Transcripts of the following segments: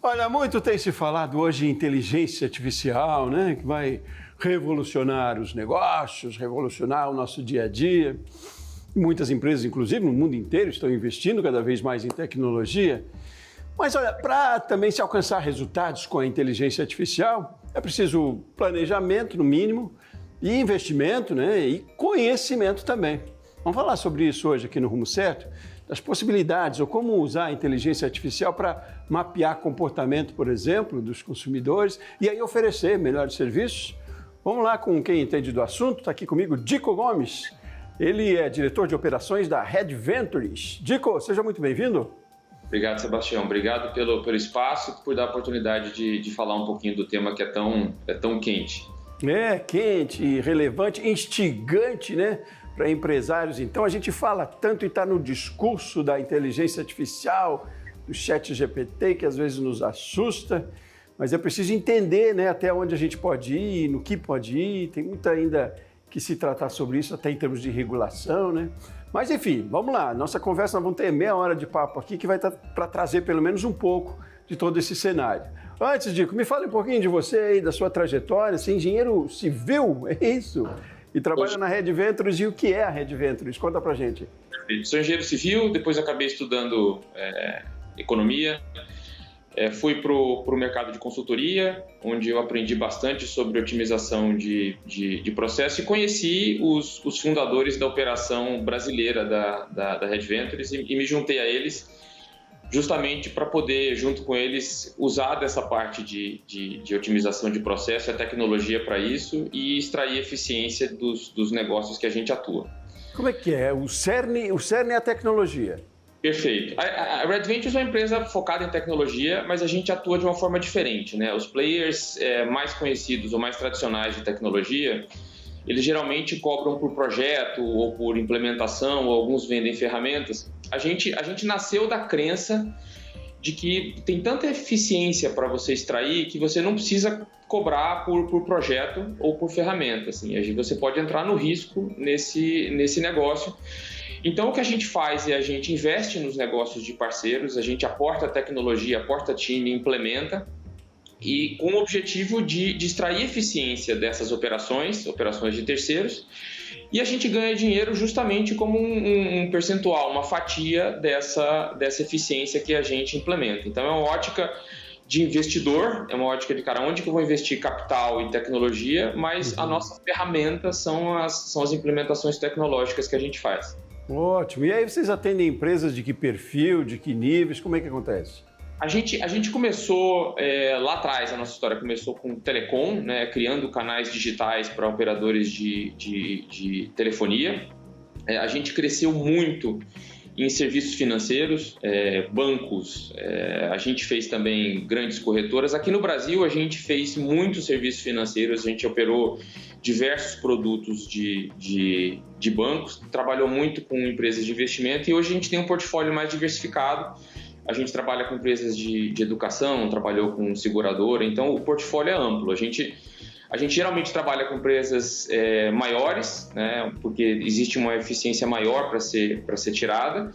Olha, muito tem se falado hoje em inteligência artificial, né? Que vai revolucionar os negócios, revolucionar o nosso dia a dia. Muitas empresas, inclusive no mundo inteiro, estão investindo cada vez mais em tecnologia. Mas olha, para também se alcançar resultados com a inteligência artificial, é preciso planejamento, no mínimo, e investimento, né? E conhecimento também. Vamos falar sobre isso hoje aqui no Rumo Certo, das possibilidades ou como usar a inteligência artificial para mapear comportamento, por exemplo, dos consumidores e aí oferecer melhores serviços. Vamos lá com quem entende do assunto. Está aqui comigo Dico Gomes. Ele é diretor de operações da Red Ventures. Dico, seja muito bem-vindo. Obrigado, Sebastião. Obrigado pelo espaço e por dar a oportunidade de falar um pouquinho do tema que é tão quente. É, quente, relevante, instigante, né? Para empresários. Então, a gente fala tanto e está no discurso da inteligência artificial, do chat GPT, que às vezes nos assusta, mas é preciso entender, né, até onde a gente pode ir, no que pode ir. Tem muito ainda que se tratar sobre isso, até em termos de regulação, né? Mas, enfim, vamos lá. Nossa conversa, nós vamos ter meia hora de papo aqui, que vai estar para trazer pelo menos um pouco de todo esse cenário. Antes, Dico, me fale um pouquinho de você aí, da sua trajetória. Você é engenheiro civil, é isso? E trabalha na Red Ventures. E o que é a Red Ventures? Conta pra gente. Sou engenheiro civil, depois acabei estudando economia. Fui para o mercado de consultoria, onde eu aprendi bastante sobre otimização de processo e conheci os fundadores da operação brasileira da Red Ventures e me juntei a eles justamente para poder, junto com eles, usar dessa parte de otimização de processo, a tecnologia para isso e extrair eficiência dos negócios que a gente atua. Como é que é? O cerne é a tecnologia. Perfeito. A Red Ventures é uma empresa focada em tecnologia, mas a gente atua de uma forma diferente, né? Os players mais conhecidos ou mais tradicionais de tecnologia, eles geralmente cobram por projeto ou por implementação, ou alguns vendem ferramentas. A gente nasceu da crença de que tem tanta eficiência para você extrair que você não precisa cobrar por projeto ou por ferramenta. Assim. Você pode entrar no risco nesse negócio. Então, o que a gente faz é a gente investe nos negócios de parceiros, a gente aporta tecnologia, aporta time, implementa, e com o objetivo de extrair eficiência dessas operações de terceiros, e a gente ganha dinheiro justamente como um percentual, uma fatia dessa eficiência que a gente implementa. Então, é uma ótica de investidor, é uma ótica de, cara, onde que eu vou investir capital e tecnologia, mas a nossa ferramenta são as implementações tecnológicas que a gente faz. Ótimo. E aí vocês atendem empresas de que perfil, de que níveis? Como é que acontece? A gente começou lá atrás, a nossa história começou com telecom, né, criando canais digitais para operadores de telefonia. A gente cresceu muito em serviços financeiros, bancos, a gente fez também grandes corretoras. Aqui no Brasil a gente fez muitos serviços financeiros, a gente operou diversos produtos de bancos, trabalhou muito com empresas de investimento e hoje a gente tem um portfólio mais diversificado. A gente trabalha com empresas de educação, trabalhou com seguradora, então o portfólio é amplo. A gente geralmente trabalha com empresas maiores, né, porque existe uma eficiência maior para ser tirada,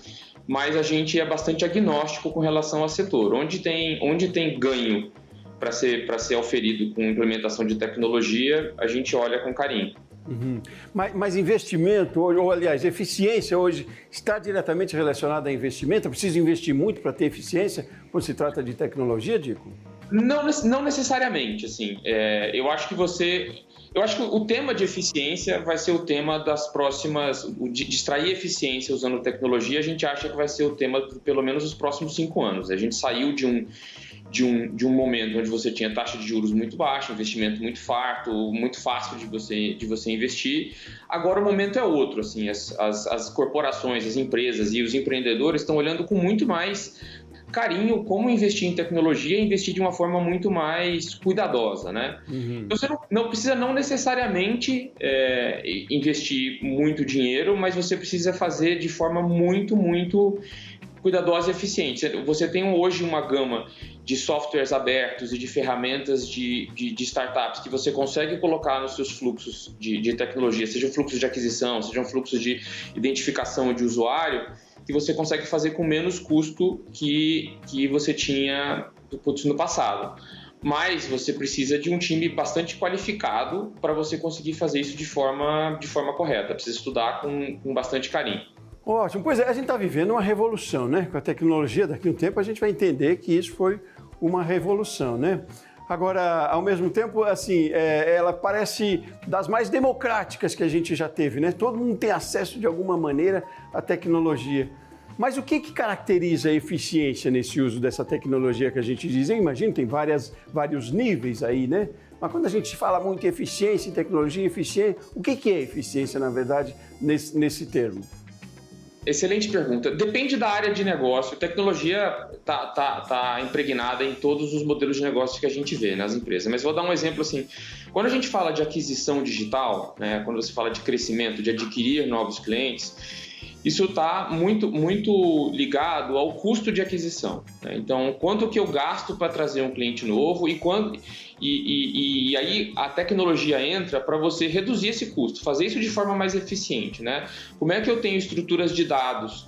mas a gente é bastante agnóstico com relação ao setor. Onde tem ganho para ser oferido com implementação de tecnologia, a gente olha com carinho. Uhum. Mas investimento, ou aliás, eficiência hoje está diretamente relacionada a investimento? É preciso investir muito para ter eficiência quando se trata de tecnologia, Dico? Não necessariamente, assim. Eu acho que o tema de eficiência vai ser o tema das próximas, de extrair eficiência usando tecnologia, a gente acha que vai ser o tema pelo menos dos próximos 5 anos. A gente saiu de um momento onde você tinha taxa de juros muito baixa, investimento muito farto, muito fácil de você investir. Agora o momento é outro, assim, as corporações, as empresas e os empreendedores estão olhando com muito mais carinho como investir em tecnologia e investir de uma forma muito mais cuidadosa, né? Uhum. Você não precisa necessariamente investir muito dinheiro, mas você precisa fazer de forma muito, muito cuidadosa e eficiente. Você tem hoje uma gama de softwares abertos e de ferramentas de startups que você consegue colocar nos seus fluxos de tecnologia, seja um fluxo de aquisição, seja um fluxo de identificação de usuário, que você consegue fazer com menos custo que você tinha no passado. Mas você precisa de um time bastante qualificado para você conseguir fazer isso de forma correta. Precisa estudar com bastante carinho. Ótimo. Pois é, a gente está vivendo uma revolução, né? Com a tecnologia, daqui a um tempo a gente vai entender que isso foi uma revolução, né? Agora, ao mesmo tempo, assim, ela parece das mais democráticas que a gente já teve, né? Todo mundo tem acesso de alguma maneira à tecnologia. Mas o que caracteriza a eficiência nesse uso dessa tecnologia que a gente diz? Eu imagino, tem vários níveis aí, né? Mas quando a gente fala muito em eficiência, em tecnologia, eficiência, o que é eficiência, na verdade, nesse termo? Excelente pergunta. Depende da área de negócio. Tecnologia tá impregnada em todos os modelos de negócio que a gente vê nas empresas. Mas vou dar um exemplo assim. Quando a gente fala de aquisição digital, né, quando você fala de crescimento, de adquirir novos clientes, isso está muito ligado ao custo de aquisição, né? Então, quanto que eu gasto para trazer um cliente novo e aí a tecnologia entra para você reduzir esse custo, fazer isso de forma mais eficiente, né? Como é que eu tenho estruturas de dados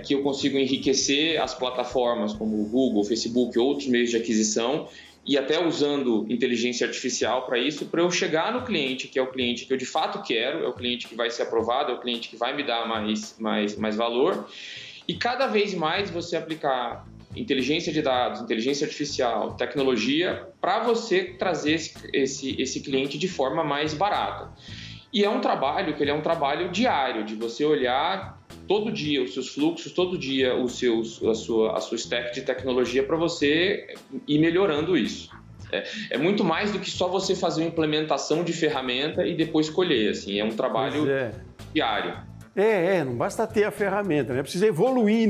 que eu consigo enriquecer as plataformas como o Google, o Facebook e outros meios de aquisição, e até usando inteligência artificial para isso, para eu chegar no cliente, que é o cliente que eu de fato quero, é o cliente que vai ser aprovado, é o cliente que vai me dar mais valor. E cada vez mais você aplicar inteligência de dados, inteligência artificial, tecnologia, para você trazer esse cliente de forma mais barata. E é um trabalho que é um trabalho diário, de você olhar todo dia os seus fluxos, todo dia a sua stack de tecnologia para você ir melhorando isso. É muito mais do que só você fazer uma implementação de ferramenta e depois colher, assim, é um trabalho diário. Não basta ter a ferramenta, né? Precisa evoluir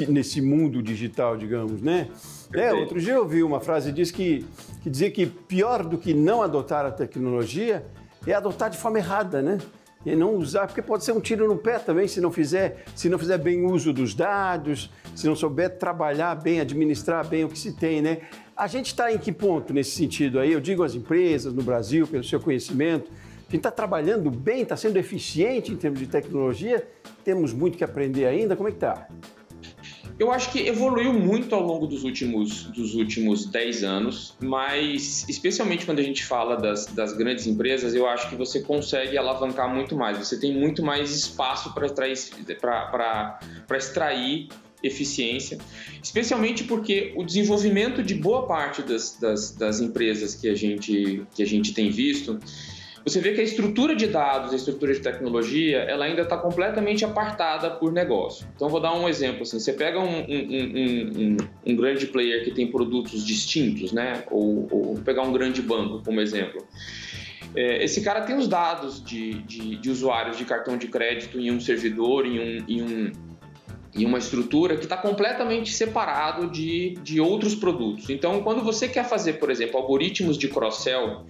nesse mundo digital, digamos, né? Outro dia eu vi uma frase que dizia que pior do que não adotar a tecnologia é adotar de forma errada, né? E não usar, porque pode ser um tiro no pé também se não fizer bem uso dos dados, se não souber trabalhar bem, administrar bem o que se tem, né? A gente está em que ponto nesse sentido aí? Eu digo às empresas no Brasil, pelo seu conhecimento, a gente está trabalhando bem, está sendo eficiente em termos de tecnologia, temos muito que aprender ainda, como é que está? Eu acho que evoluiu muito ao longo dos últimos 10 anos, mas especialmente quando a gente fala das grandes empresas, eu acho que você consegue alavancar muito mais. Você tem muito mais espaço para extrair eficiência, especialmente porque o desenvolvimento de boa parte das empresas que a gente tem visto, você vê que a estrutura de dados, a estrutura de tecnologia, ela ainda está completamente apartada por negócio. Então, vou dar um exemplo. Assim, você pega um grande player que tem produtos distintos, né? Ou pegar um grande banco como exemplo. Esse cara tem os dados de usuários de cartão de crédito em um servidor, em uma estrutura que está completamente separado de outros produtos. Então, quando você quer fazer, por exemplo, algoritmos de cross-sell,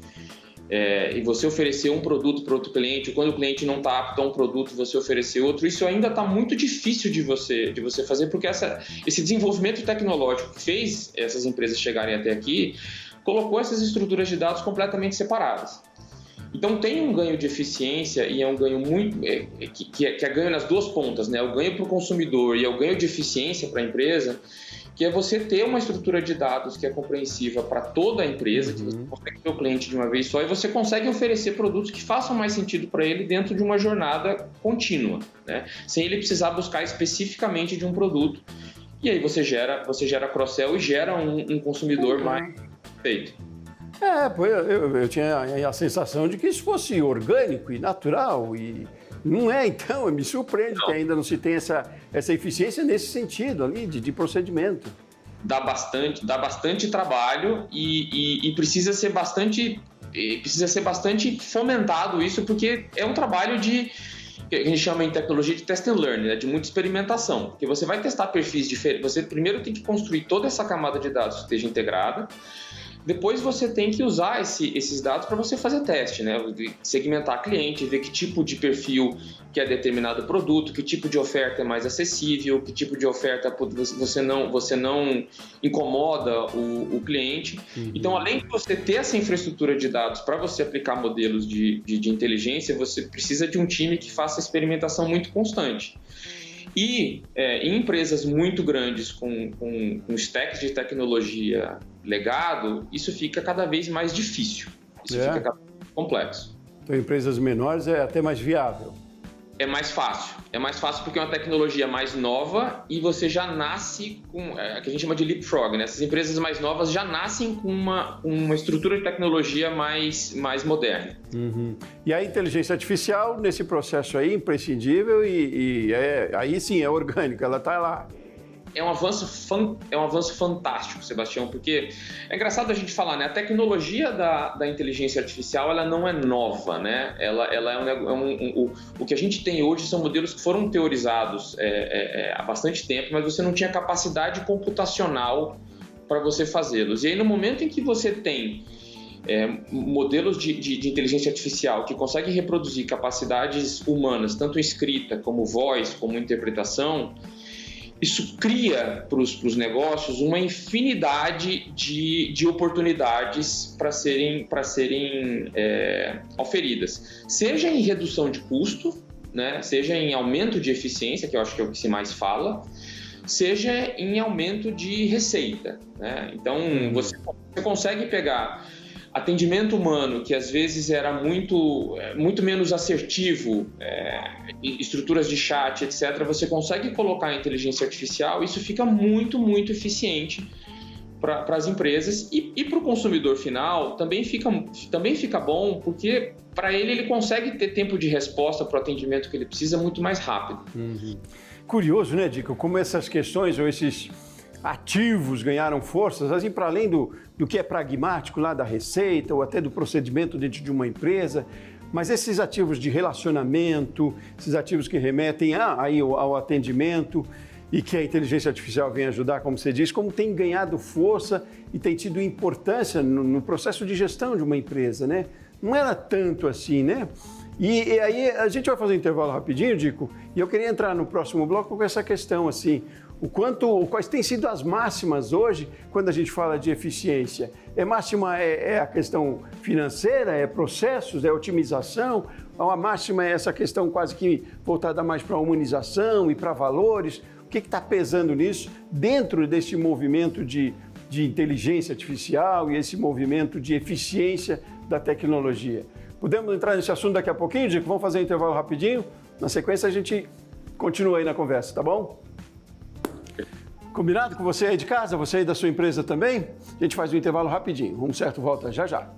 e você oferecer um produto para outro cliente, quando o cliente não está apto a um produto, você oferecer outro, isso ainda está muito difícil de você fazer, porque esse desenvolvimento tecnológico que fez essas empresas chegarem até aqui, colocou essas estruturas de dados completamente separadas. Então tem um ganho de eficiência e é um ganho muito que é ganho nas duas pontas, né? O ganho para o consumidor e é o ganho de eficiência para a empresa, que é você ter uma estrutura de dados que é compreensiva para toda a empresa, que você consegue ter o cliente de uma vez só e você consegue oferecer produtos que façam mais sentido para ele dentro de uma jornada contínua, né? Sem ele precisar buscar especificamente de um produto. E aí você gera cross-sell e gera um consumidor mais feito. Eu tinha a sensação de que isso fosse orgânico e natural e não é, então, me surpreende que ainda não se tenha essa eficiência nesse sentido ali, de procedimento. Dá bastante trabalho e precisa ser bastante fomentado isso, porque é um trabalho que a gente chama em tecnologia de test and learn, né? De muita experimentação, porque você vai testar perfis diferentes, você primeiro tem que construir toda essa camada de dados que esteja integrada. Depois você tem que usar esses dados para você fazer teste, né? Segmentar cliente, ver que tipo de perfil que é determinado produto, que tipo de oferta é mais acessível, que tipo de oferta você não incomoda o cliente. Então, além de você ter essa infraestrutura de dados para você aplicar modelos de inteligência, você precisa de um time que faça experimentação muito constante. E em empresas muito grandes com stacks de tecnologia legado, isso fica cada vez mais difícil, isso fica cada vez mais complexo. Então, empresas menores é até mais viável. É mais fácil porque é uma tecnologia mais nova e você já nasce com, que a gente chama de leapfrog, né? Essas empresas mais novas já nascem com uma estrutura de tecnologia mais moderna. Uhum. E a inteligência artificial, nesse processo aí, imprescindível aí sim é orgânica, ela está lá. É um avanço fantástico, Sebastião, porque é engraçado a gente falar, né? A tecnologia da inteligência artificial, ela não é nova, né? O que a gente tem hoje são modelos que foram teorizados há bastante tempo, mas você não tinha capacidade computacional para você fazê-los. E aí, no momento em que você tem modelos de inteligência artificial que conseguem reproduzir capacidades humanas, tanto escrita como voz, como interpretação, isso cria para os negócios uma infinidade de oportunidades para serem oferidas, seja em redução de custo, né, seja em aumento de eficiência, que eu acho que é o que se mais fala, seja em aumento de receita, né? Então, você consegue pegar atendimento humano, que às vezes era muito menos assertivo, estruturas de chat, etc., você consegue colocar a inteligência artificial, isso fica muito, muito eficiente para as empresas e para o consumidor final também fica bom, porque para ele consegue ter tempo de resposta para o atendimento que ele precisa muito mais rápido. Uhum. Curioso, né, Dico, como essas questões ou esses ativos ganharam forças, assim, para além do que é pragmático lá da receita ou até do procedimento dentro de uma empresa, mas esses ativos de relacionamento, esses ativos que remetem ao atendimento e que a inteligência artificial vem ajudar, como você diz, como tem ganhado força e tem tido importância no processo de gestão de uma empresa, né? Não era tanto assim, né? E aí a gente vai fazer um intervalo rapidinho, Dico, e eu queria entrar no próximo bloco com essa questão, assim, quais têm sido as máximas hoje quando a gente fala de eficiência? Máxima é a questão financeira, é processos, é otimização, a máxima é essa questão quase que voltada mais para a humanização e para valores. O que está pesando nisso dentro desse movimento de inteligência artificial e esse movimento de eficiência da tecnologia? Podemos entrar nesse assunto daqui a pouquinho, Dico? Vamos fazer um intervalo rapidinho? Na sequência a gente continua aí na conversa, tá bom? Combinado com você aí de casa, você aí da sua empresa também? A gente faz um intervalo rapidinho. Rumo Certo volta já já.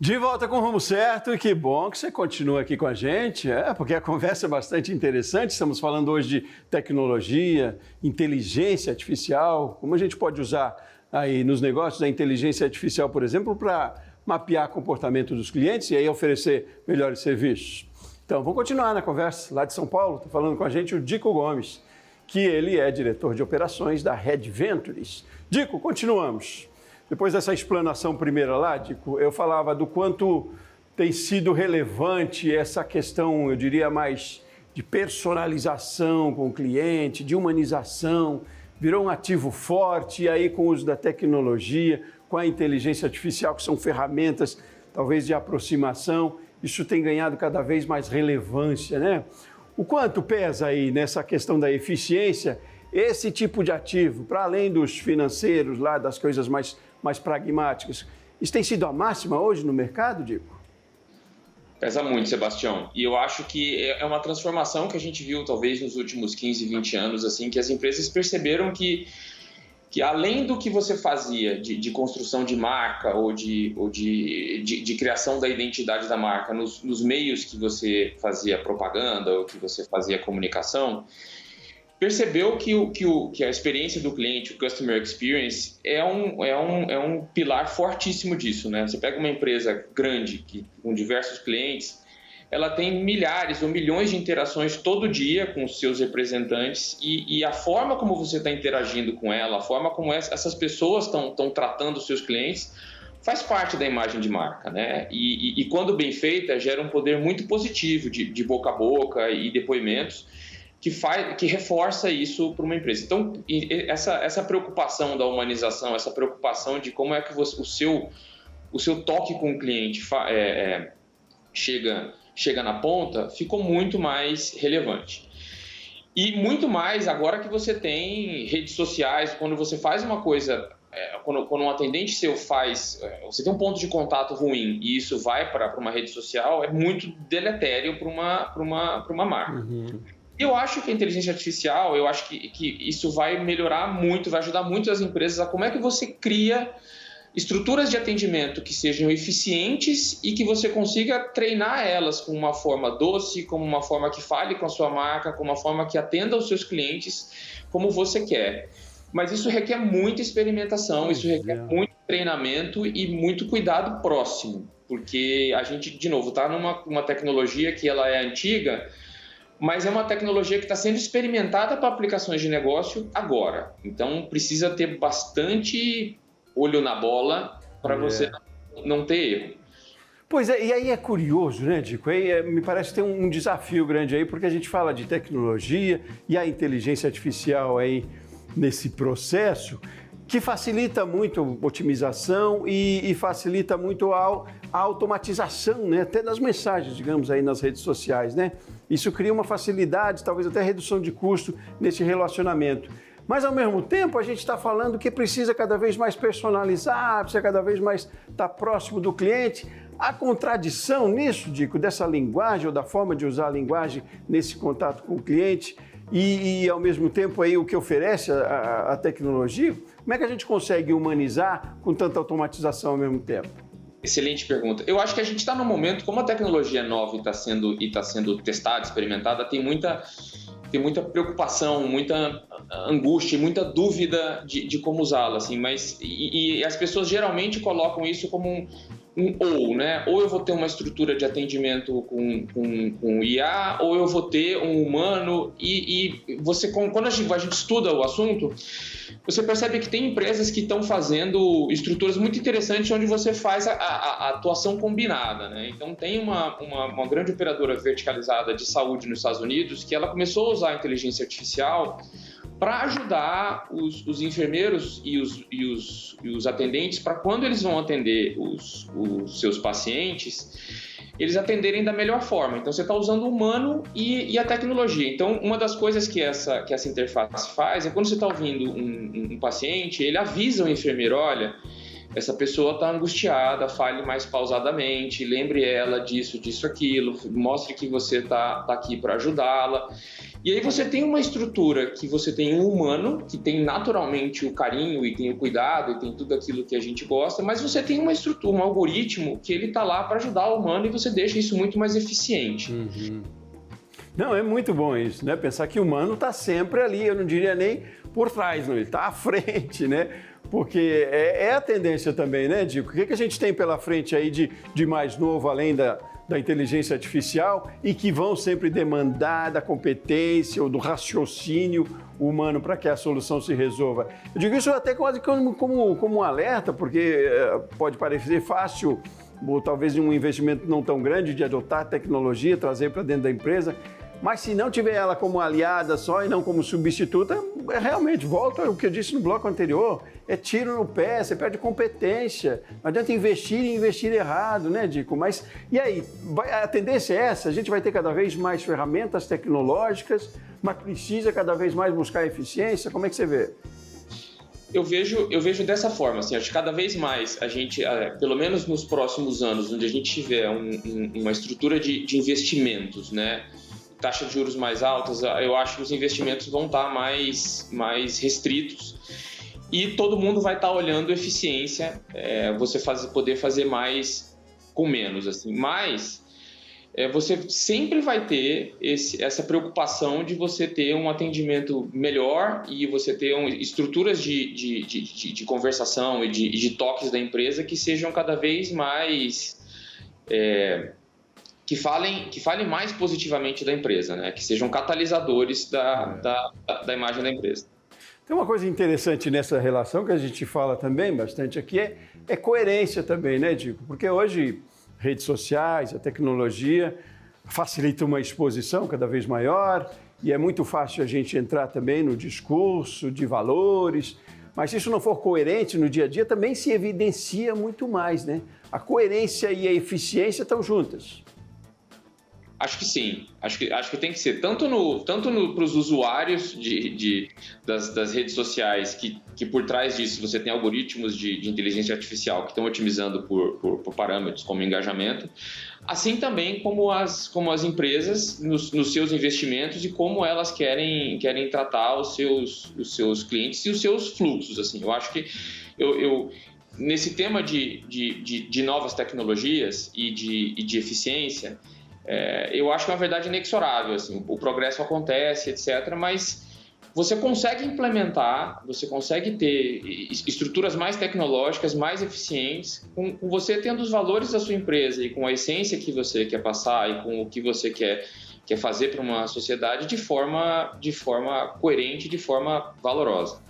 De volta com o Rumo Certo, e que bom que você continua aqui com a gente, porque a conversa é bastante interessante. Estamos falando hoje de tecnologia, inteligência artificial, como a gente pode usar aí nos negócios a inteligência artificial, por exemplo, para mapear comportamento dos clientes e aí oferecer melhores serviços. Então, vamos continuar na conversa. Lá de São Paulo, está falando com a gente o Dico Gomes, que ele é diretor de operações da Red Ventures. Dico, continuamos. Depois dessa explanação primeira lá, Dico, eu falava do quanto tem sido relevante essa questão, eu diria, mais de personalização com o cliente, de humanização, virou um ativo forte, e aí com o uso da tecnologia, com a inteligência artificial, que são ferramentas talvez de aproximação, isso tem ganhado cada vez mais relevância, né? O quanto pesa aí nessa questão da eficiência esse tipo de ativo, para além dos financeiros lá, das coisas mais pragmáticas? Isso tem sido a máxima hoje no mercado, Dico? Pesa muito, Sebastião. E eu acho que é uma transformação que a gente viu talvez nos últimos 15, 20 anos, assim, que as empresas perceberam que além do que você fazia de construção de marca ou de criação da identidade da marca nos meios que você fazia propaganda ou que você fazia comunicação, percebeu que a experiência do cliente, o Customer Experience, é um pilar fortíssimo disso, né? Você pega uma empresa grande, com diversos clientes, ela tem milhares ou milhões de interações todo dia com os seus representantes e a forma como você está interagindo com ela, a forma como essas pessoas estão tratando os seus clientes, faz parte da imagem de marca, né? E quando bem feita, gera um poder muito positivo de boca a boca e depoimentos que reforça isso para uma empresa. Então, essa preocupação da humanização, essa preocupação de como é que o seu toque com o cliente chega na ponta, ficou muito mais relevante. E muito mais agora que você tem redes sociais, quando você faz uma coisa, quando um atendente seu você tem um ponto de contato ruim e isso vai para uma rede social, é muito deletério para uma marca. Uhum. Eu acho que a inteligência artificial, eu acho que isso vai melhorar muito, vai ajudar muito as empresas a como é que você cria estruturas de atendimento que sejam eficientes e que você consiga treinar elas com uma forma doce, como uma forma que fale com a sua marca, com uma forma que atenda aos seus clientes como você quer. Mas isso requer muita experimentação, isso requer muito treinamento e muito cuidado próximo, porque a gente, de novo, está numa tecnologia que ela é antiga, mas é uma tecnologia que está sendo experimentada para aplicações de negócio agora. Então, precisa ter bastante olho na bola para você não ter erro. Pois é, e aí é curioso, né, Dico? Me parece ter um desafio grande aí, porque a gente fala de tecnologia e a inteligência artificial aí nesse processo que facilita muito a otimização e facilita muito a automatização, né, até das mensagens, digamos, aí nas redes sociais, né? Isso cria uma facilidade, talvez até redução de custo nesse relacionamento. Mas, ao mesmo tempo, a gente está falando que precisa cada vez mais personalizar, precisa cada vez mais estar próximo do cliente. A contradição nisso, Dico, dessa linguagem ou da forma de usar a linguagem nesse contato com o cliente e ao mesmo tempo, aí, o que oferece a tecnologia, como é que a gente consegue humanizar com tanta automatização ao mesmo tempo? Excelente pergunta. Eu acho que a gente está num momento, como a tecnologia nova está sendo testada, experimentada, tem muita preocupação, muita angústia, muita dúvida de como usá-la, assim, mas as pessoas geralmente colocam isso como um ou, né? Ou eu vou ter uma estrutura de atendimento com IA, ou eu vou ter um humano e você, quando a gente estuda o assunto, você percebe que tem empresas que estão fazendo estruturas muito interessantes onde você faz a atuação combinada, né? Então tem uma grande operadora verticalizada de saúde nos Estados Unidos que ela começou a usar a inteligência artificial para ajudar os enfermeiros e os atendentes para quando eles vão atender os seus pacientes, eles atenderem da melhor forma. Então, você está usando o humano e a tecnologia. Então, uma das coisas que essa interface faz é quando você está ouvindo um paciente, ele avisa o enfermeiro, olha, essa pessoa está angustiada, fale mais pausadamente, lembre ela disso, aquilo, mostre que você está aqui para ajudá-la. E aí você tem uma estrutura que você tem um humano, que tem naturalmente o carinho e tem o cuidado e tem tudo aquilo que a gente gosta, mas você tem uma estrutura, um algoritmo que ele está lá para ajudar o humano e você deixa isso muito mais eficiente. Uhum. Não, é muito bom isso, né? Pensar que o humano está sempre ali, eu não diria nem por trás, não, ele está à frente, né? Porque é a tendência também, né, Dico? O que a gente tem pela frente aí de mais novo, além da inteligência artificial, e que vão sempre demandar da competência ou do raciocínio humano para que a solução se resolva? Eu digo isso até quase como um alerta, porque pode parecer fácil, ou talvez um investimento não tão grande de adotar tecnologia, trazer para dentro da empresa, mas se não tiver ela como aliada só e não como substituta, realmente, volta ao que eu disse no bloco anterior, é tiro no pé, você perde competência, não adianta investir e investir errado, né, Dico? Mas, e aí, a tendência é essa, a gente vai ter cada vez mais ferramentas tecnológicas, mas precisa cada vez mais buscar eficiência, como é que você vê? Eu vejo dessa forma, assim, acho que cada vez mais a gente, pelo menos nos próximos anos, onde a gente tiver uma estrutura de investimentos, né, taxa de juros mais altas, eu acho que os investimentos vão estar mais restritos e todo mundo vai estar olhando eficiência, você poder fazer mais com menos, assim. Mas você sempre vai ter essa preocupação de você ter um atendimento melhor e você ter estruturas de conversação e de toques da empresa que sejam cada vez mais... que falem mais positivamente da empresa, né? Que sejam catalisadores da imagem da empresa. Tem uma coisa interessante nessa relação que a gente fala também bastante aqui, é coerência também, né, Dico? Porque hoje redes sociais, a tecnologia facilita uma exposição cada vez maior e é muito fácil a gente entrar também no discurso de valores, mas se isso não for coerente no dia a dia, também se evidencia muito mais, né? A coerência e a eficiência estão juntas. Acho que sim. Acho que tem que ser tanto para os usuários das redes sociais, que por trás disso você tem algoritmos de inteligência artificial que estão otimizando por parâmetros como engajamento, assim também como as empresas nos seus investimentos e como elas querem tratar os seus clientes e os seus fluxos. Assim, eu acho que nesse tema de novas tecnologias e de eficiência, eu acho que é uma verdade inexorável, assim, o progresso acontece, etc., mas você consegue implementar, você consegue ter estruturas mais tecnológicas, mais eficientes, com você tendo os valores da sua empresa e com a essência que você quer passar e com o que você quer fazer para uma sociedade de forma coerente, de forma valorosa.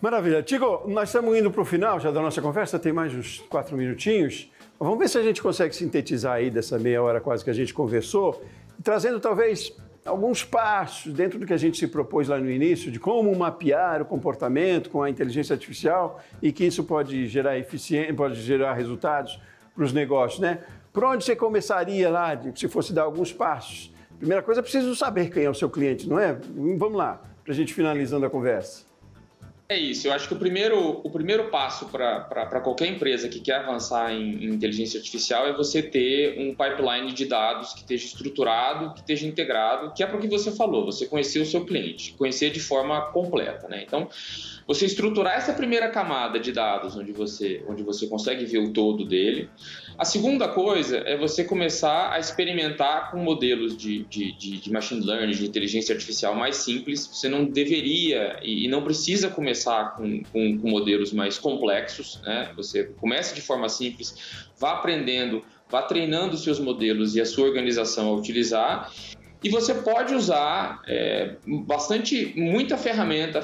Maravilha. Tigo, nós estamos indo para o final já da nossa conversa, tem mais uns 4 minutinhos. Vamos ver se a gente consegue sintetizar aí dessa meia hora quase que a gente conversou, trazendo talvez alguns passos dentro do que a gente se propôs lá no início, de como mapear o comportamento com a inteligência artificial e que isso pode gerar eficiência, pode gerar resultados para os negócios, né? Por onde você começaria lá, se fosse dar alguns passos? Primeira coisa, é preciso saber quem é o seu cliente, não é? Vamos lá, para a gente finalizando a conversa. É isso, eu acho que o primeiro passo para qualquer empresa que quer avançar em inteligência artificial é você ter um pipeline de dados que esteja estruturado, que esteja integrado, que é para o que você falou, você conhecer o seu cliente, conhecer de forma completa, né? Então, você estruturar essa primeira camada de dados onde você consegue ver o todo dele. A segunda coisa é você começar a experimentar com modelos de machine learning, de inteligência artificial mais simples. Você não deveria e não precisa começar com modelos mais complexos, né? Você começa de forma simples, vá aprendendo, vá treinando os seus modelos e a sua organização a utilizar. E você pode usar muita ferramenta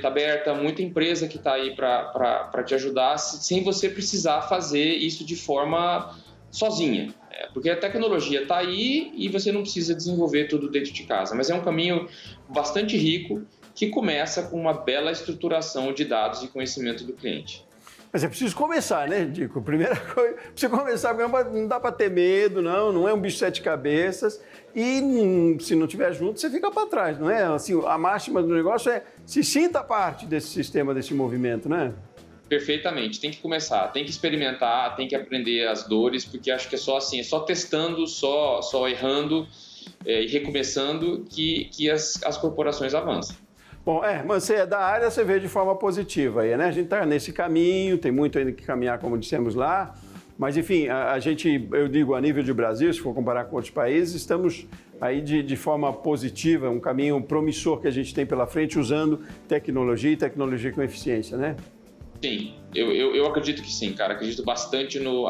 aberta, muita empresa que está aí para te ajudar, sem você precisar fazer isso de forma sozinha. Porque a tecnologia está aí e você não precisa desenvolver tudo dentro de casa. Mas é um caminho bastante rico que começa com uma bela estruturação de dados e conhecimento do cliente. Mas é preciso começar, né, Dico? Primeira coisa, precisa começar, não dá para ter medo, não é um bicho de 7 cabeças. E se não tiver junto, você fica para trás, não é? Assim, a máxima do negócio é se sinta parte desse sistema, desse movimento, né? Perfeitamente, tem que começar, tem que experimentar, tem que aprender as dores, porque acho que é só assim, é só testando, só errando e recomeçando que as corporações avançam. Bom, mas você é da área, você vê de forma positiva aí, né? A gente está nesse caminho, tem muito ainda que caminhar, como dissemos lá, mas enfim, a gente, eu digo, a nível de Brasil, se for comparar com outros países, estamos aí de forma positiva, um caminho promissor que a gente tem pela frente, usando tecnologia e tecnologia com eficiência, né? Sim, eu acredito que sim, cara, acredito bastante no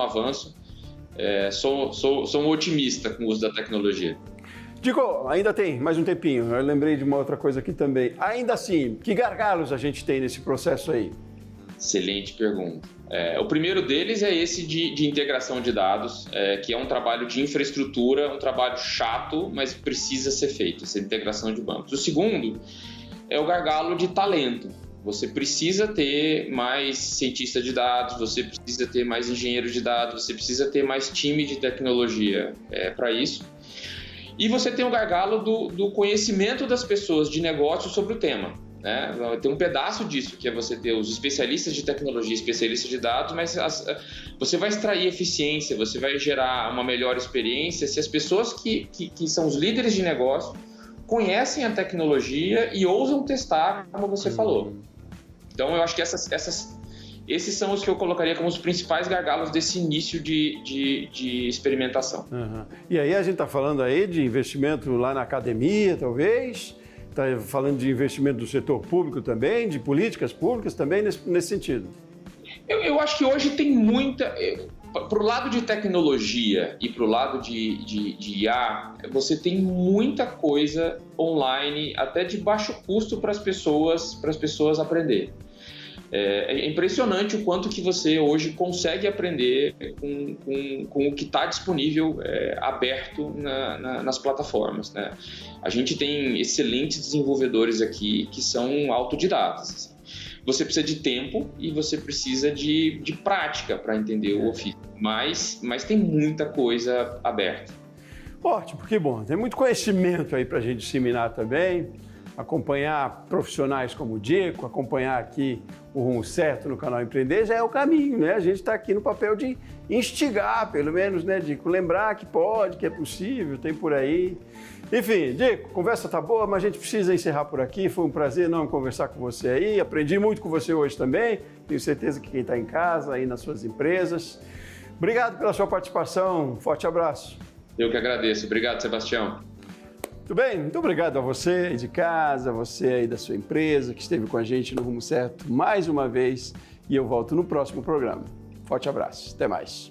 avanço, sou um otimista com o uso da tecnologia. Dico, ainda tem mais um tempinho, eu lembrei de uma outra coisa aqui também. Ainda assim, que gargalos a gente tem nesse processo aí? Excelente pergunta. O primeiro deles é esse de integração de dados, que é um trabalho de infraestrutura, um trabalho chato, mas precisa ser feito, essa integração de bancos. O segundo é o gargalo de talento. Você precisa ter mais cientista de dados, você precisa ter mais engenheiro de dados, você precisa ter mais time de tecnologia para isso. E você tem o gargalo do conhecimento das pessoas de negócio sobre o tema, né? Tem um pedaço disso, que é você ter os especialistas de tecnologia, especialistas de dados, mas você vai extrair eficiência, você vai gerar uma melhor experiência se as pessoas que são os líderes de negócio conhecem a tecnologia e ousam testar, como você falou. Então, eu acho que esses são os que eu colocaria como os principais gargalos desse início de experimentação. Uhum. E aí a gente está falando aí de investimento lá na academia, talvez, está falando de investimento do setor público também, de políticas públicas também nesse sentido. Eu acho que hoje tem muita... Para o lado de tecnologia e para o lado de IA, você tem muita coisa online, até de baixo custo para as pessoas aprenderem. É impressionante o quanto que você hoje consegue aprender com o que está disponível aberto nas plataformas, né? A gente tem excelentes desenvolvedores aqui que são autodidatas. Você precisa de tempo e você precisa de prática para entender o ofício, mas tem muita coisa aberta. Ótimo, que bom. Tem muito conhecimento aí para a gente disseminar também, acompanhar profissionais como o Diego, acompanhar aqui o Rumo Certo no canal Empreender já é o caminho, né? A gente está aqui no papel de instigar, pelo menos, né, Diego? Lembrar que pode, que é possível, tem por aí. Enfim, Diego, a conversa tá boa, mas a gente precisa encerrar por aqui. Foi um prazer enorme conversar com você aí. Aprendi muito com você hoje também. Tenho certeza que quem está em casa, aí nas suas empresas. Obrigado pela sua participação. Forte abraço. Eu que agradeço. Obrigado, Sebastião. Muito bem, muito obrigado a você aí de casa, a você aí da sua empresa que esteve com a gente no Rumo Certo mais uma vez e eu volto no próximo programa. Forte abraço, até mais.